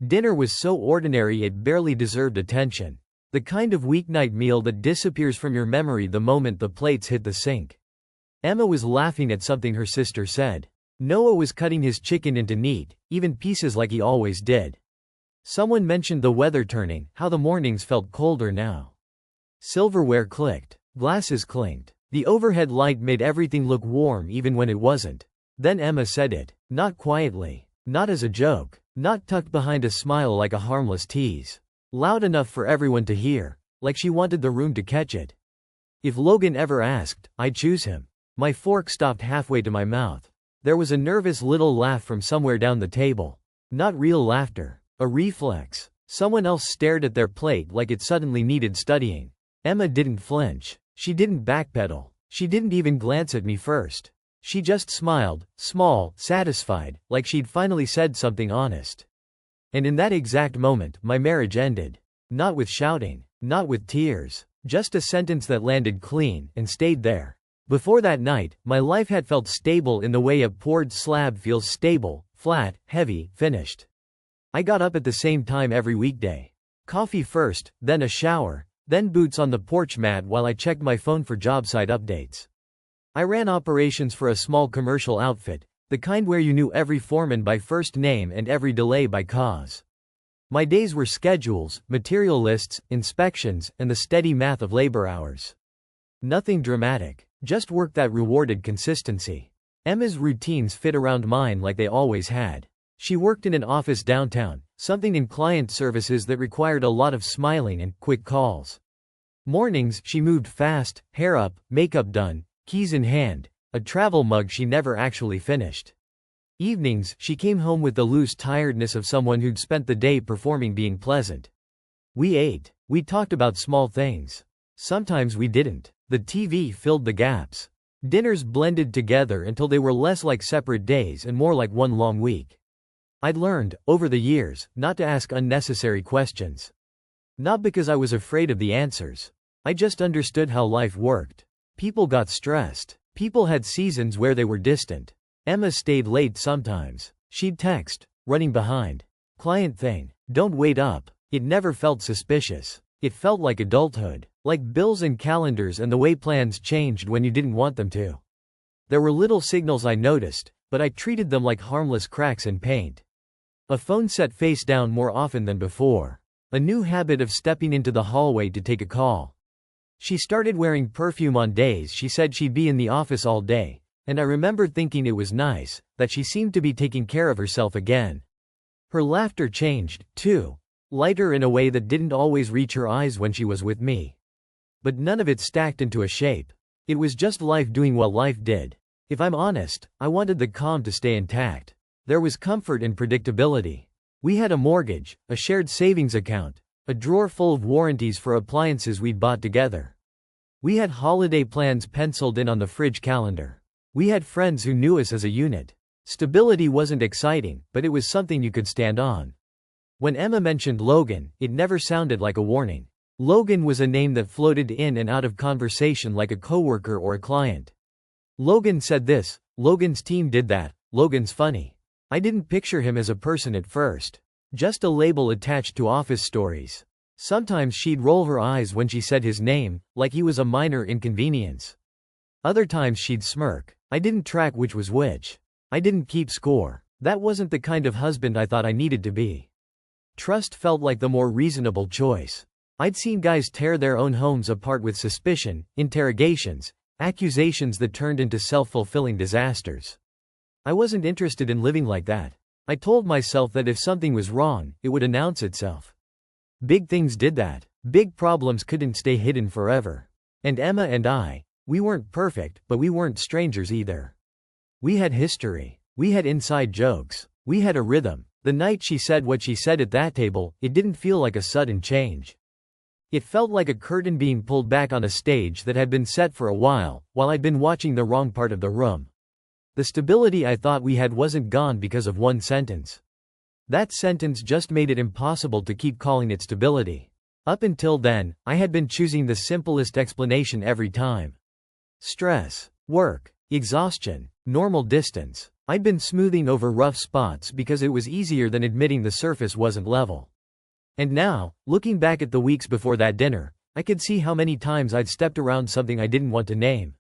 Dinner was so ordinary it barely deserved attention. The kind of weeknight meal that disappears from your memory the moment the plates hit the sink. Emma was laughing at something her sister said. Noah was cutting his chicken into neat, even pieces like he always did. Someone mentioned the weather turning, how the mornings felt colder now. Silverware clicked. Glasses clinked. The overhead light made everything look warm even when it wasn't. Then Emma said it. Not quietly. Not as a joke. Not tucked behind a smile like a harmless tease. Loud enough for everyone to hear, like she wanted the room to catch it. If Logan ever asked, I'd choose him. My fork stopped halfway to my mouth. There was a nervous little laugh from somewhere down the table. Not real laughter. A reflex. Someone else stared at their plate like it suddenly needed studying. Emma didn't flinch. She didn't backpedal. She didn't even glance at me first. She just smiled, small, satisfied, like she'd finally said something honest. And in that exact moment, my marriage ended. Not with shouting. Not with tears. Just a sentence that landed clean and stayed there. Before that night, my life had felt stable in the way a poured slab feels stable, flat, heavy, finished. I got up at the same time every weekday. Coffee first, then a shower, then boots on the porch mat while I checked my phone for job site updates. I ran operations for a small commercial outfit, the kind where you knew every foreman by first name and every delay by cause. My days were schedules, material lists, inspections, and the steady math of labor hours. Nothing dramatic, just work that rewarded consistency. Emma's routines fit around mine like they always had. She worked in an office downtown, something in client services that required a lot of smiling and quick calls. Mornings, she moved fast, hair up, makeup done, keys in hand, a travel mug she never actually finished. Evenings, she came home with the loose tiredness of someone who'd spent the day performing being pleasant. We ate. We talked about small things. Sometimes we didn't. The TV filled the gaps. Dinners blended together until they were less like separate days and more like one long week. I'd learned, over the years, not to ask unnecessary questions. Not because I was afraid of the answers. I just understood how life worked. People got stressed. People had seasons where they were distant. Emma stayed late sometimes. She'd text, running behind. Client thing. Don't wait up. It never felt suspicious. It felt like adulthood. Like bills and calendars and the way plans changed when you didn't want them to. There were little signals I noticed, but I treated them like harmless cracks in paint. A phone set face down more often than before. A new habit of stepping into the hallway to take a call. She started wearing perfume on days she said she'd be in the office all day, and I remember thinking it was nice, that she seemed to be taking care of herself again. Her laughter changed, too. Lighter in a way that didn't always reach her eyes when she was with me. But none of it stacked into a shape. It was just life doing what life did. If I'm honest, I wanted the calm to stay intact. There was comfort in predictability. We had a mortgage, a shared savings account, a drawer full of warranties for appliances we'd bought together. We had holiday plans penciled in on the fridge calendar. We had friends who knew us as a unit. Stability wasn't exciting, but it was something you could stand on. When Emma mentioned Logan, it never sounded like a warning. Logan was a name that floated in and out of conversation like a coworker or a client. Logan said this, Logan's team did that, Logan's funny. I didn't picture him as a person at first. Just a label attached to office stories. Sometimes she'd roll her eyes when she said his name, like he was a minor inconvenience. Other times she'd smirk. I didn't track which was which. I didn't keep score. That wasn't the kind of husband I thought I needed to be. Trust felt like the more reasonable choice. I'd seen guys tear their own homes apart with suspicion, interrogations, accusations that turned into self-fulfilling disasters. I wasn't interested in living like that. I told myself that if something was wrong, it would announce itself. Big things did that. Big problems couldn't stay hidden forever. And Emma and I, we weren't perfect, but we weren't strangers either. We had history. We had inside jokes. We had a rhythm. The night she said what she said at that table, it didn't feel like a sudden change. It felt like a curtain being pulled back on a stage that had been set for a while I'd been watching the wrong part of the room. The stability I thought we had wasn't gone because of one sentence. That sentence just made it impossible to keep calling it stability. Up until then, I had been choosing the simplest explanation every time. Stress, work, exhaustion, normal distance. I'd been smoothing over rough spots because it was easier than admitting the surface wasn't level. And now, looking back at the weeks before that dinner, I could see how many times I'd stepped around something I didn't want to name.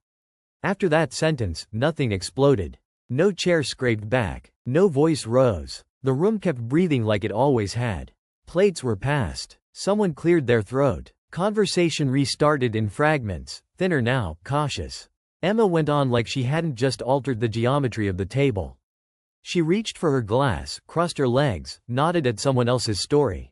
After that sentence, nothing exploded. No chair scraped back. No voice rose. The room kept breathing like it always had. Plates were passed. Someone cleared their throat. Conversation restarted in fragments, thinner now, cautious. Emma went on like she hadn't just altered the geometry of the table. She reached for her glass, crossed her legs, nodded at someone else's story.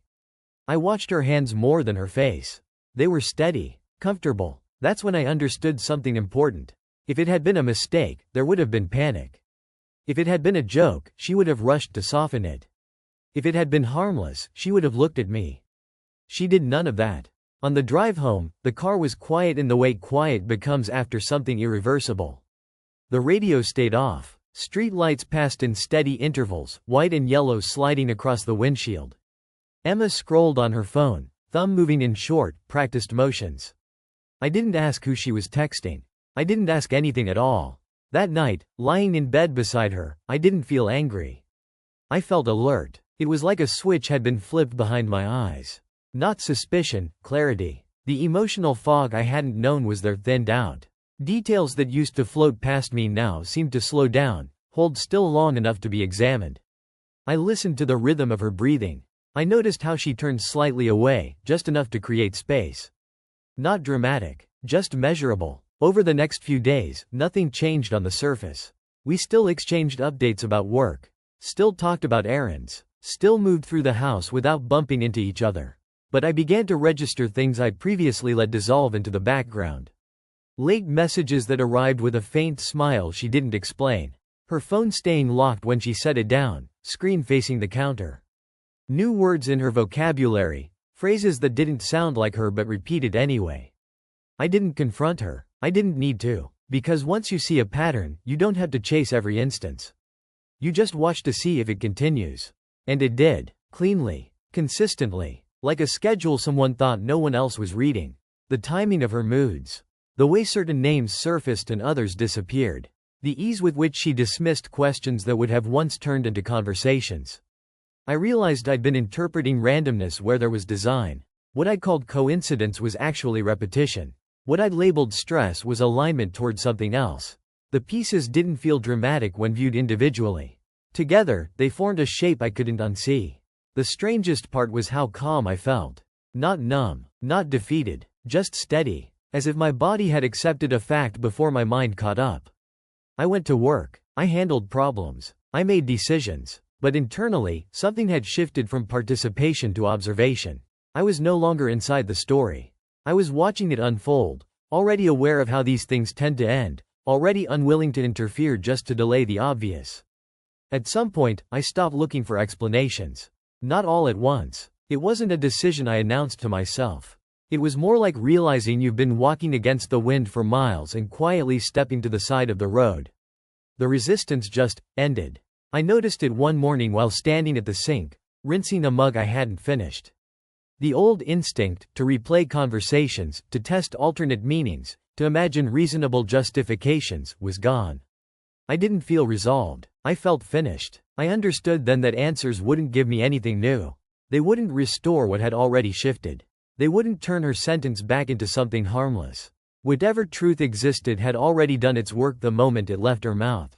I watched her hands more than her face. They were steady, comfortable. That's when I understood something important. If it had been a mistake, there would have been panic. If it had been a joke, she would have rushed to soften it. If it had been harmless, she would have looked at me. She did none of that. On the drive home, the car was quiet in the way quiet becomes after something irreversible. The radio stayed off. Street lights passed in steady intervals, white and yellow sliding across the windshield. Emma scrolled on her phone, thumb moving in short, practiced motions. I didn't ask who she was texting. I didn't ask anything at all. That night, lying in bed beside her, I didn't feel angry. I felt alert. It was like a switch had been flipped behind my eyes. Not suspicion, clarity. The emotional fog I hadn't known was there thinned out. Details that used to float past me now seemed to slow down, hold still long enough to be examined. I listened to the rhythm of her breathing. I noticed how she turned slightly away, just enough to create space. Not dramatic, just measurable. Over the next few days, nothing changed on the surface. We still exchanged updates about work. Still talked about errands. Still moved through the house without bumping into each other. But I began to register things I'd previously let dissolve into the background. Late messages that arrived with a faint smile she didn't explain. Her phone staying locked when she set it down, screen facing the counter. New words in her vocabulary, phrases that didn't sound like her but repeated anyway. I didn't confront her. I didn't need to. Because once you see a pattern, you don't have to chase every instance. You just watch to see if it continues. And it did. Cleanly. Consistently. Like a schedule someone thought no one else was reading. The timing of her moods. The way certain names surfaced and others disappeared. The ease with which she dismissed questions that would have once turned into conversations. I realized I'd been interpreting randomness where there was design. What I'd called coincidence was actually repetition. What I'd labeled stress was alignment toward something else. The pieces didn't feel dramatic when viewed individually. Together, they formed a shape I couldn't unsee. The strangest part was how calm I felt. Not numb, not defeated, just steady, as if my body had accepted a fact before my mind caught up. I went to work. I handled problems. I made decisions. But internally, something had shifted from participation to observation. I was no longer inside the story. I was watching it unfold, already aware of how these things tend to end, already unwilling to interfere just to delay the obvious. At some point, I stopped looking for explanations. Not all at once. It wasn't a decision I announced to myself. It was more like realizing you've been walking against the wind for miles and quietly stepping to the side of the road. The resistance just ended. I noticed it one morning while standing at the sink, rinsing a mug I hadn't finished. The old instinct, to replay conversations, to test alternate meanings, to imagine reasonable justifications, was gone. I didn't feel resolved. I felt finished. I understood then that answers wouldn't give me anything new. They wouldn't restore what had already shifted. They wouldn't turn her sentence back into something harmless. Whatever truth existed had already done its work the moment it left her mouth.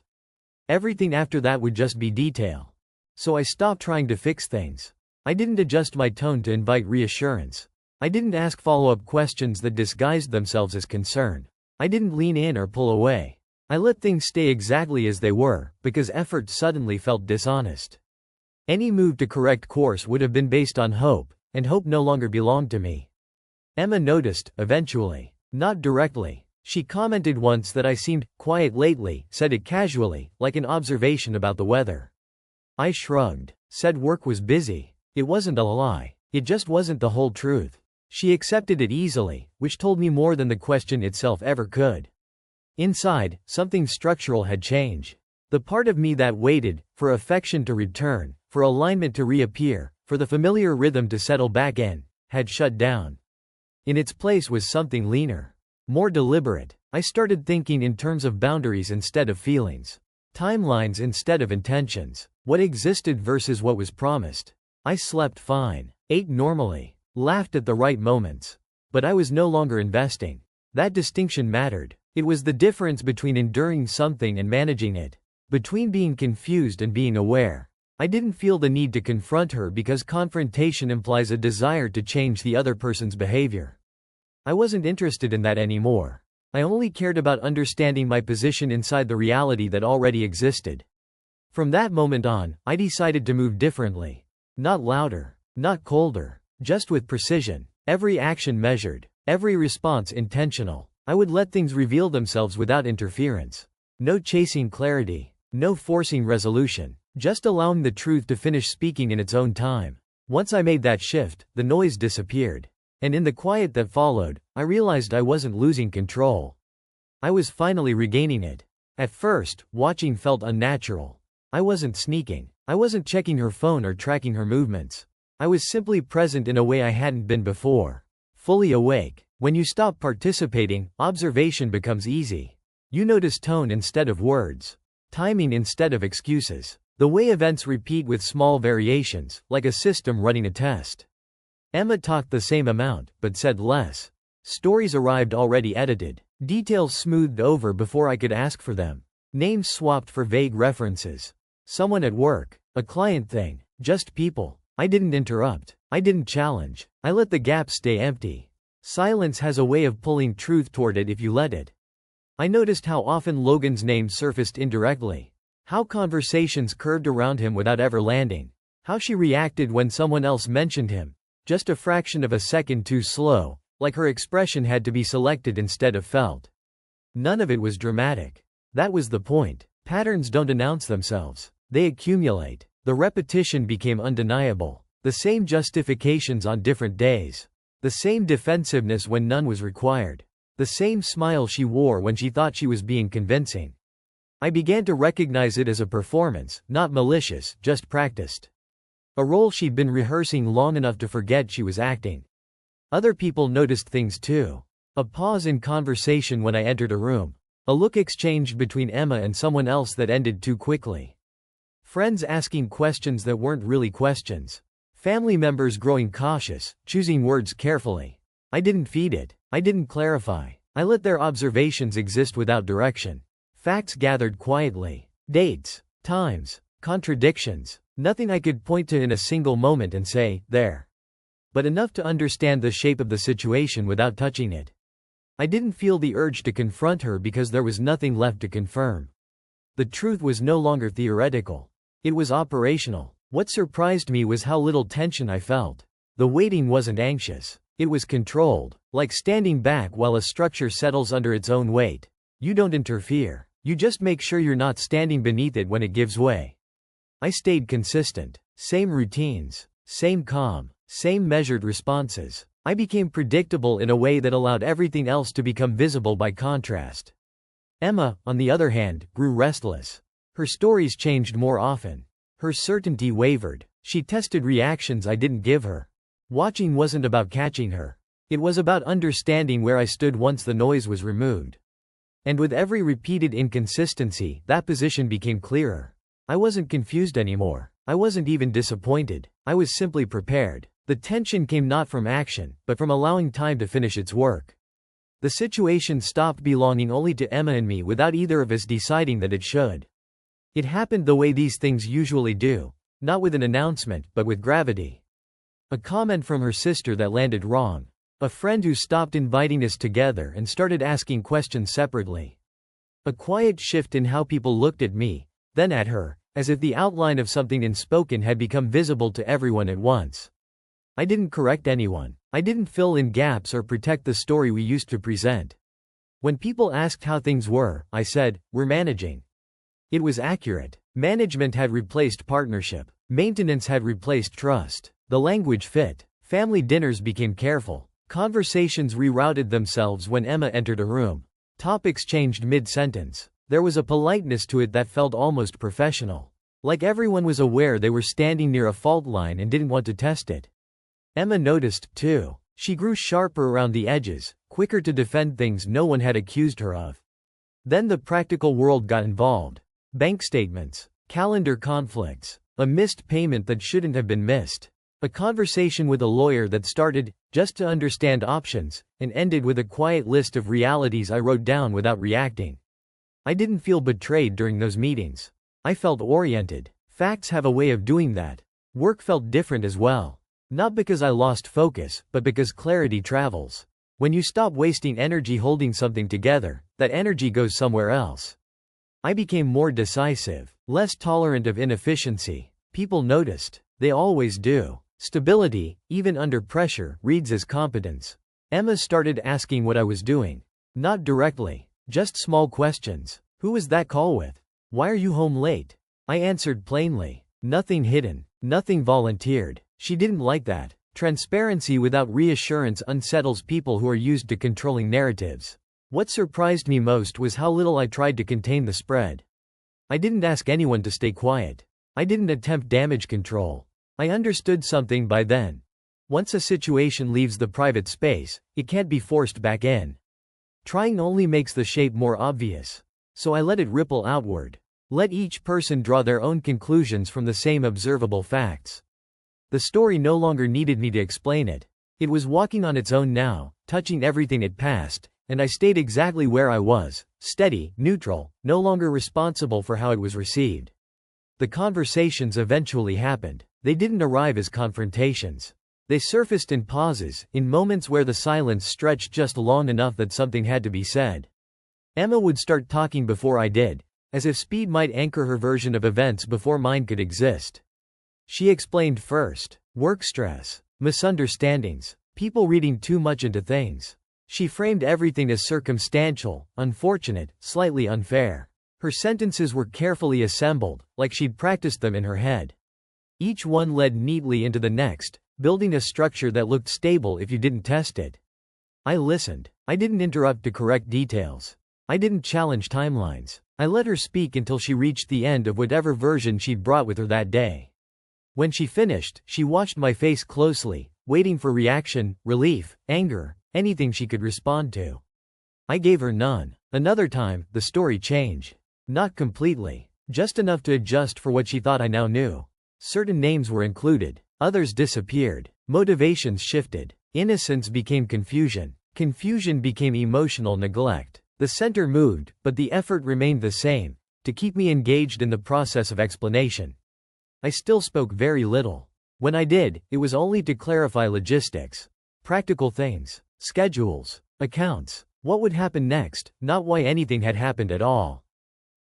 Everything after that would just be detail. So I stopped trying to fix things. I didn't adjust my tone to invite reassurance. I didn't ask follow-up questions that disguised themselves as concern. I didn't lean in or pull away. I let things stay exactly as they were, because effort suddenly felt dishonest. Any move to correct course would have been based on hope, and hope no longer belonged to me. Emma noticed, eventually. Not directly. She commented once that I seemed quiet lately, said it casually, like an observation about the weather. I shrugged, said work was busy. It wasn't a lie. It just wasn't the whole truth. She accepted it easily, which told me more than the question itself ever could. Inside, something structural had changed. The part of me that waited, for affection to return, for alignment to reappear, for the familiar rhythm to settle back in, had shut down. In its place was something leaner. More deliberate. I started thinking in terms of boundaries instead of feelings. Timelines instead of intentions. What existed versus what was promised. I slept fine, ate normally, laughed at the right moments. But I was no longer investing. That distinction mattered. It was the difference between enduring something and managing it. Between being confused and being aware. I didn't feel the need to confront her because confrontation implies a desire to change the other person's behavior. I wasn't interested in that anymore. I only cared about understanding my position inside the reality that already existed. From that moment on, I decided to move differently. Not louder, not colder, just with precision. Every action measured, every response intentional. I would let things reveal themselves without interference. No chasing clarity, no forcing resolution, just allowing the truth to finish speaking in its own time. Once I made that shift, the noise disappeared. And in the quiet that followed, I realized I wasn't losing control. I was finally regaining it. At first, watching felt unnatural. I wasn't sneaking. I wasn't checking her phone or tracking her movements. I was simply present in a way I hadn't been before. Fully awake. When you stop participating, observation becomes easy. You notice tone instead of words. Timing instead of excuses. The way events repeat with small variations, like a system running a test. Emma talked the same amount, but said less. Stories arrived already edited. Details smoothed over before I could ask for them. Names swapped for vague references. Someone at work. A client thing. Just people. I didn't interrupt. I didn't challenge. I let the gaps stay empty. Silence has a way of pulling truth toward it if you let it. I noticed how often Logan's name surfaced indirectly. How conversations curved around him without ever landing. How she reacted when someone else mentioned him. Just a fraction of a second too slow, like her expression had to be selected instead of felt. None of it was dramatic. That was the point. Patterns don't announce themselves. They accumulate. The repetition became undeniable. The same justifications on different days. The same defensiveness when none was required. The same smile she wore when she thought she was being convincing. I began to recognize it as a performance, not malicious, just practiced. A role she'd been rehearsing long enough to forget she was acting. Other people noticed things too. A pause in conversation when I entered a room. A look exchanged between Emma and someone else that ended too quickly. Friends asking questions that weren't really questions. Family members growing cautious, choosing words carefully. I didn't feed it. I didn't clarify. I let their observations exist without direction. Facts gathered quietly. Dates, times, contradictions. Nothing I could point to in a single moment and say, there. But enough to understand the shape of the situation without touching it. I didn't feel the urge to confront her because there was nothing left to confirm. The truth was no longer theoretical. It was operational. What surprised me was how little tension I felt. The waiting wasn't anxious. It was controlled, like standing back while a structure settles under its own weight. You don't interfere. You just make sure you're not standing beneath it when it gives way. I stayed consistent. Same routines. Same calm. Same measured responses. I became predictable in a way that allowed everything else to become visible by contrast. Emma, on the other hand, grew restless. Her stories changed more often. Her certainty wavered. She tested reactions I didn't give her. Watching wasn't about catching her. It was about understanding where I stood once the noise was removed. And with every repeated inconsistency, that position became clearer. I wasn't confused anymore. I wasn't even disappointed. I was simply prepared. The tension came not from action, but from allowing time to finish its work. The situation stopped belonging only to Emma and me without either of us deciding that it should. It happened the way these things usually do, not with an announcement, but with gravity. A comment from her sister that landed wrong. A friend who stopped inviting us together and started asking questions separately. A quiet shift in how people looked at me, then at her, as if the outline of something unspoken had become visible to everyone at once. I didn't correct anyone. I didn't fill in gaps or protect the story we used to present. When people asked how things were, I said, "We're managing." It was accurate. Management had replaced partnership. Maintenance had replaced trust. The language fit. Family dinners became careful. Conversations rerouted themselves when Emma entered a room. Topics changed mid-sentence. There was a politeness to it that felt almost professional. Like everyone was aware they were standing near a fault line and didn't want to test it. Emma noticed, too. She grew sharper around the edges, quicker to defend things no one had accused her of. Then the practical world got involved. Bank statements, calendar conflicts, a missed payment that shouldn't have been missed. A conversation with a lawyer that started just to understand options and ended with a quiet list of realities I wrote down without reacting. I didn't feel betrayed during those meetings. I felt oriented. Facts have a way of doing that. Work felt different as well. Not because I lost focus, but because clarity travels. When you stop wasting energy holding something together, that energy goes somewhere else. I became more decisive, less tolerant of inefficiency. People noticed. They always do. Stability, even under pressure, reads as competence. Emma started asking what I was doing. Not directly. Just small questions. Who was that call with? Why are you home late? I answered plainly. Nothing hidden. Nothing volunteered. She didn't like that. Transparency without reassurance unsettles people who are used to controlling narratives. What surprised me most was how little I tried to contain the spread. I didn't ask anyone to stay quiet. I didn't attempt damage control. I understood something by then. Once a situation leaves the private space, it can't be forced back in. Trying only makes the shape more obvious. So I let it ripple outward. Let each person draw their own conclusions from the same observable facts. The story no longer needed me to explain it. It was walking on its own now, touching everything it passed, and I stayed exactly where I was, steady, neutral, no longer responsible for how it was received. The conversations eventually happened. They didn't arrive as confrontations. They surfaced in pauses, in moments where the silence stretched just long enough that something had to be said. Emma would start talking before I did, as if speed might anchor her version of events before mine could exist. She explained first. Work stress, misunderstandings, people reading too much into things. She framed everything as circumstantial, unfortunate, slightly unfair. Her sentences were carefully assembled, like she'd practiced them in her head. Each one led neatly into the next, building a structure that looked stable if you didn't test it. I listened. I didn't interrupt to correct details. I didn't challenge timelines. I let her speak until she reached the end of whatever version she'd brought with her that day. When she finished, she watched my face closely, waiting for reaction, relief, anger, anything she could respond to. I gave her none. Another time, the story changed. Not completely. Just enough to adjust for what she thought I now knew. Certain names were included. Others disappeared. Motivations shifted. Innocence became confusion. Confusion became emotional neglect. The center moved, but the effort remained the same, to keep me engaged in the process of explanation. I still spoke very little. When I did, it was only to clarify logistics. Practical things. Schedules. Accounts. What would happen next, not why anything had happened at all.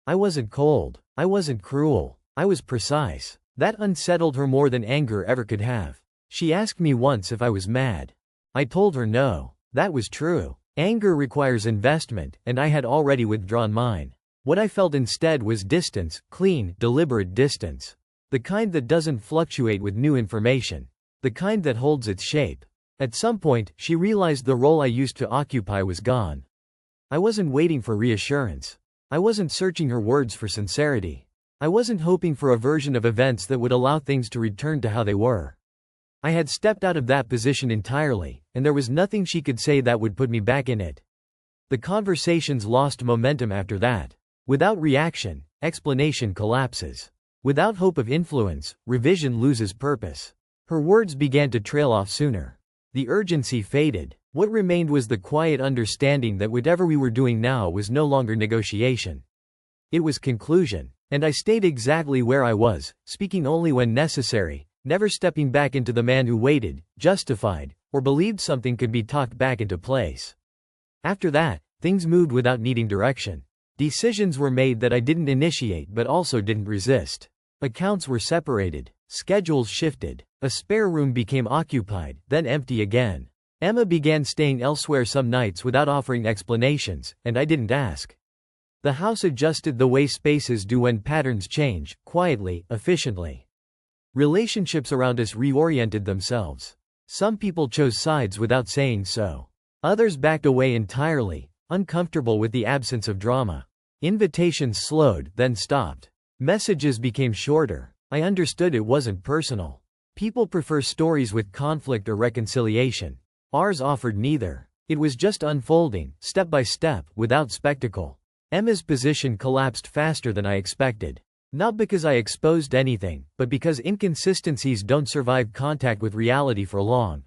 I wasn't cold. I wasn't cruel. I was precise. That unsettled her more than anger ever could have. She asked me once if I was mad. I told her no. That was true. Anger requires investment, and I had already withdrawn mine. What I felt instead was distance, clean, deliberate distance. The kind that doesn't fluctuate with new information. The kind that holds its shape. At some point, she realized the role I used to occupy was gone. I wasn't waiting for reassurance. I wasn't searching her words for sincerity. I wasn't hoping for a version of events that would allow things to return to how they were. I had stepped out of that position entirely, and there was nothing she could say that would put me back in it. The conversations lost momentum after that. Without reaction, explanation collapses. Without hope of influence, revision loses purpose. Her words began to trail off sooner. The urgency faded. What remained was the quiet understanding that whatever we were doing now was no longer negotiation. It was conclusion. And I stayed exactly where I was, speaking only when necessary, never stepping back into the man who waited, justified, or believed something could be talked back into place. After that, things moved without needing direction. Decisions were made that I didn't initiate but also didn't resist. Accounts were separated. Schedules shifted. A spare room became occupied, then empty again. Emma began staying elsewhere some nights without offering explanations, and I didn't ask. The house adjusted the way spaces do when patterns change, quietly, efficiently. Relationships around us reoriented themselves. Some people chose sides without saying so. Others backed away entirely, uncomfortable with the absence of drama. Invitations slowed, then stopped. Messages became shorter. I understood it wasn't personal. People prefer stories with conflict or reconciliation. Ours offered neither. It was just unfolding, step by step, without spectacle. Emma's position collapsed faster than I expected. Not because I exposed anything, but because inconsistencies don't survive contact with reality for long.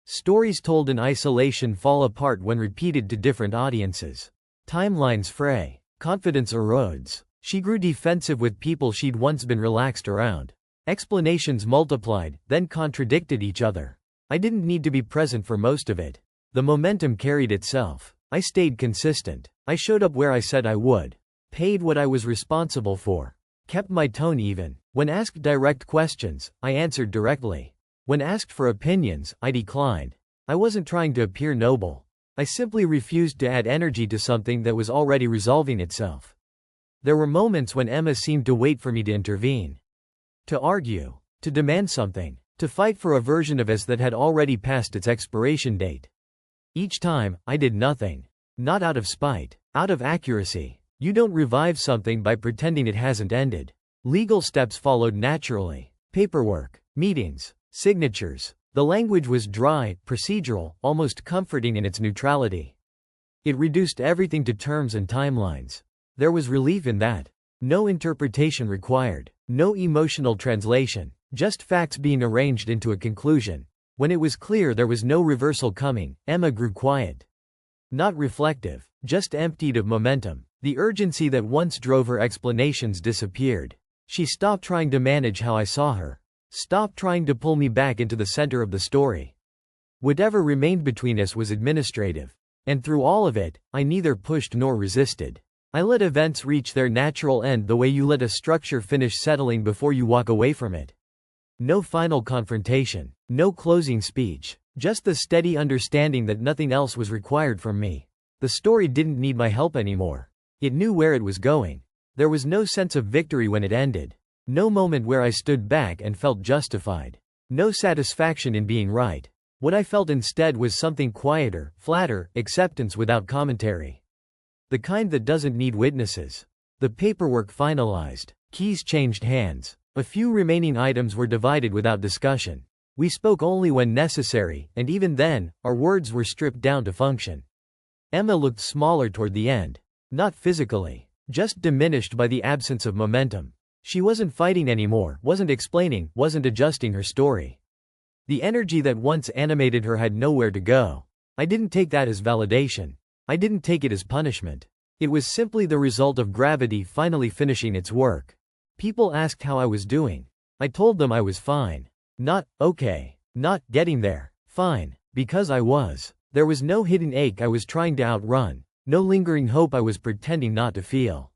Stories told in isolation fall apart when repeated to different audiences. Timelines fray. Confidence erodes. She grew defensive with people she'd once been relaxed around. Explanations multiplied, then contradicted each other. I didn't need to be present for most of it. The momentum carried itself. I stayed consistent. I showed up where I said I would. Paid what I was responsible for. Kept my tone even. When asked direct questions, I answered directly. When asked for opinions, I declined. I wasn't trying to appear noble. I simply refused to add energy to something that was already resolving itself. There were moments when Emma seemed to wait for me to intervene. To argue. To demand something. To fight for a version of us that had already passed its expiration date. Each time, I did nothing. Not out of spite. Out of accuracy. You don't revive something by pretending it hasn't ended. Legal steps followed naturally. Paperwork. Meetings. Signatures. The language was dry, procedural, almost comforting in its neutrality. It reduced everything to terms and timelines. There was relief in that. No interpretation required. No emotional translation. Just facts being arranged into a conclusion. When it was clear there was no reversal coming, Emma grew quiet. Not reflective, just emptied of momentum. The urgency that once drove her explanations disappeared. She stopped trying to manage how I saw her. Stopped trying to pull me back into the center of the story. Whatever remained between us was administrative. And through all of it, I neither pushed nor resisted. I let events reach their natural end the way you let a structure finish settling before you walk away from it. No final confrontation. No closing speech. Just the steady understanding that nothing else was required from me. The story didn't need my help anymore. It knew where it was going. There was no sense of victory when it ended. No moment where I stood back and felt justified. No satisfaction in being right. What I felt instead was something quieter, flatter, acceptance without commentary. The kind that doesn't need witnesses. The paperwork finalized. Keys changed hands. A few remaining items were divided without discussion. We spoke only when necessary, and even then, our words were stripped down to function. Emma looked smaller toward the end. Not physically. Just diminished by the absence of momentum. She wasn't fighting anymore, wasn't explaining, wasn't adjusting her story. The energy that once animated her had nowhere to go. I didn't take that as validation. I didn't take it as punishment. It was simply the result of gravity finally finishing its work. People asked how I was doing. I told them I was fine. Not, okay. Not, getting there. Fine. Because I was. There was no hidden ache I was trying to outrun. No lingering hope I was pretending not to feel.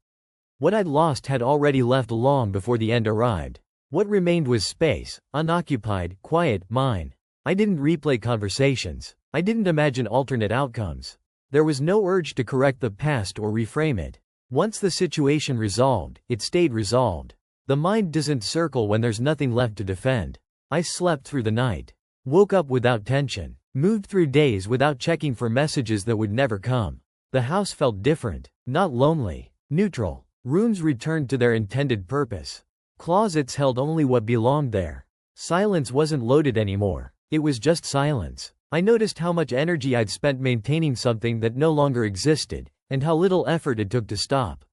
What I'd lost had already left long before the end arrived. What remained was space, unoccupied, quiet, mine. I didn't replay conversations. I didn't imagine alternate outcomes. There was no urge to correct the past or reframe it. Once the situation resolved, it stayed resolved. The mind doesn't circle when there's nothing left to defend. I slept through the night. Woke up without tension. Moved through days without checking for messages that would never come. The house felt different. Not lonely. Neutral. Rooms returned to their intended purpose. Closets held only what belonged there. Silence wasn't loaded anymore. It was just silence. I noticed how much energy I'd spent maintaining something that no longer existed, and how little effort it took to stop.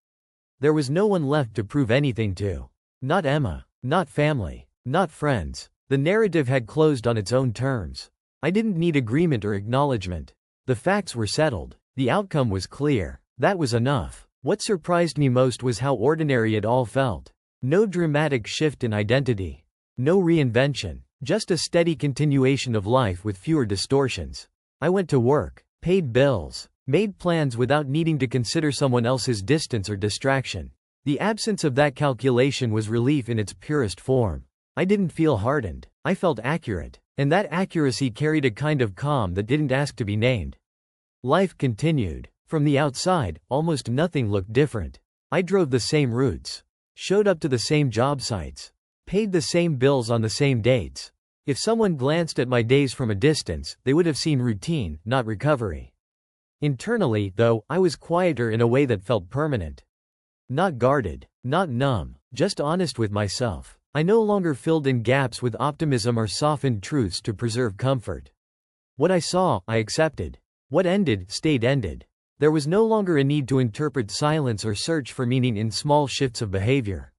There was no one left to prove anything to. Not Emma. Not family. Not friends. The narrative had closed on its own terms. I didn't need agreement or acknowledgement. The facts were settled. The outcome was clear. That was enough. What surprised me most was how ordinary it all felt. No dramatic shift in identity. No reinvention. Just a steady continuation of life with fewer distortions. I went to work, paid bills, made plans without needing to consider someone else's distance or distraction. The absence of that calculation was relief in its purest form. I didn't feel hardened. I felt accurate. And that accuracy carried a kind of calm that didn't ask to be named. Life continued. From the outside, almost nothing looked different. I drove the same routes. Showed up to the same job sites. Paid the same bills on the same dates. If someone glanced at my days from a distance, they would have seen routine, not recovery. Internally, though, I was quieter in a way that felt permanent. Not guarded. Not numb. Just honest with myself. I no longer filled in gaps with optimism or softened truths to preserve comfort. What I saw, I accepted. What ended, stayed ended. There was no longer a need to interpret silence or search for meaning in small shifts of behavior.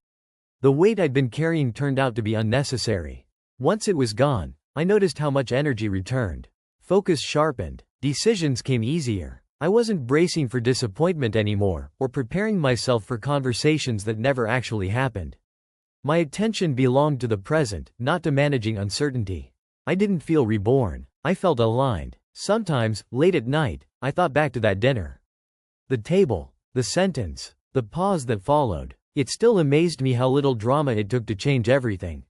The weight I'd been carrying turned out to be unnecessary. Once it was gone, I noticed how much energy returned. Focus sharpened. Decisions came easier. I wasn't bracing for disappointment anymore, or preparing myself for conversations that never actually happened. My attention belonged to the present, not to managing uncertainty. I didn't feel reborn. I felt aligned. Sometimes, late at night, I thought back to that dinner. The table, the sentence, the pause that followed. It still amazed me how little drama it took to change everything.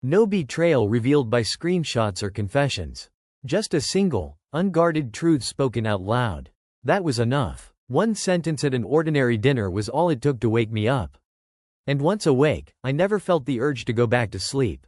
No betrayal revealed by screenshots or confessions. Just a single, unguarded truth spoken out loud. That was enough. One sentence at an ordinary dinner was all it took to wake me up. And once awake, I never felt the urge to go back to sleep.